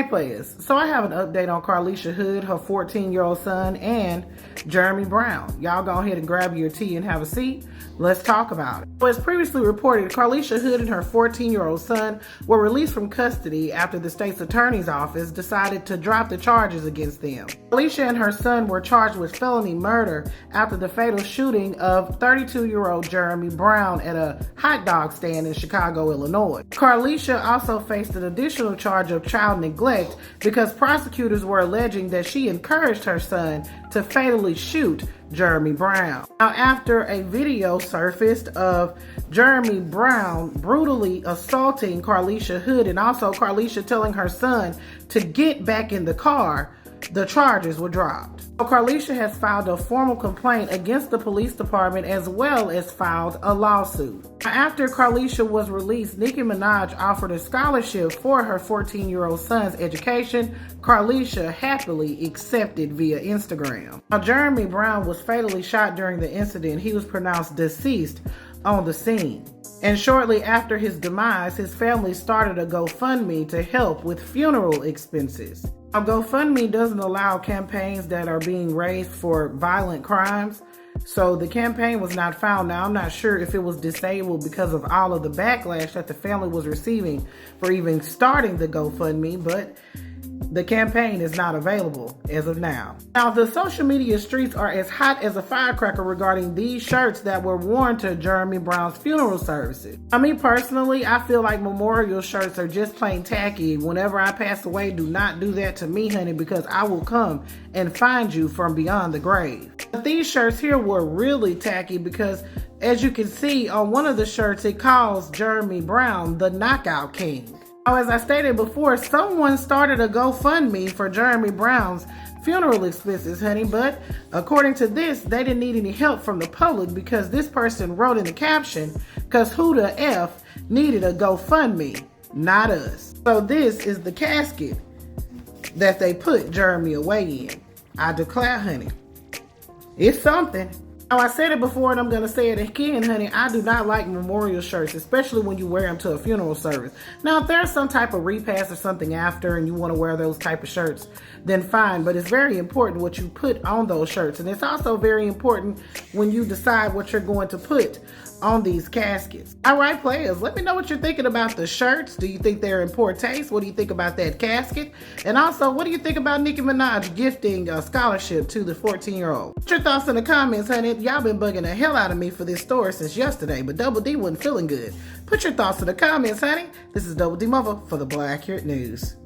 Players, so I have an update on Carlishia Hood, her 14-year-old son, and Jeremy Brown. Y'all go ahead and grab your tea and have a seat. Let's talk about it. As previously reported, Carlishia Hood and her 14-year-old son were released from custody after the state's attorney's office decided to drop the charges against them. Carlishia and her son were charged with felony murder after the fatal shooting of 32-year-old Jeremy Brown at a hot dog stand in Chicago, Illinois. Carlishia also faced an additional charge of child neglect because prosecutors were alleging that she encouraged her son to fatally shoot Jeremy Brown. Now, after a video surfaced of Jeremy Brown brutally assaulting Carlishia Hood and also Carlishia telling her son to get back in the car, the charges were dropped. So Carlishia has filed a formal complaint against the police department as well as filed a lawsuit. After Carlishia was released, Nicki Minaj offered a scholarship for her 14-year-old son's education. Carlishia happily accepted via Instagram. Now, Jeremy Brown was fatally shot during the incident. He was pronounced deceased on the scene. And shortly after his demise, his family started a GoFundMe to help with funeral expenses. Now, GoFundMe doesn't allow campaigns that are being raised for violent crimes, so the campaign was not found. Now, I'm not sure if it was disabled because of all of the backlash that the family was receiving for even starting the GoFundMe, but the campaign is not available as of now. Now, the social media streets are as hot as a firecracker regarding these shirts that were worn to Jeremy Brown's funeral services. I mean, personally, I feel like memorial shirts are just plain tacky. Whenever I pass away, do not do that to me, honey, because I will come and find you from beyond the grave. But these shirts here were really tacky because, as you can see on one of the shirts, it calls Jeremy Brown the Knockout King. Now, as I stated before, someone started a GoFundMe for Jeremy Brown's funeral expenses, honey, but according to this, they didn't need any help from the public because this person wrote in the caption, "'Cause who the F needed a GoFundMe? Not us." So this is the casket that they put Jeremy away in. I declare, honey, it's something. Now, I said it before and I'm going to say it again, honey. I do not like memorial shirts, especially when you wear them to a funeral service. Now, if there's some type of repast or something after and you want to wear those type of shirts, then fine. But it's very important what you put on those shirts. And it's also very important when you decide what you're going to put on these caskets. All right, players, let me know what you're thinking about the shirts. Do you think they're in poor taste? What do you think about that casket? And also, what do you think about Nicki Minaj gifting a scholarship to the 14-year-old? Put your thoughts in the comments, honey. Y'all been bugging the hell out of me for this story since yesterday, but Double D wasn't feeling good. Put your thoughts in the comments, honey. This is Double D Mother for the Black Accurate News.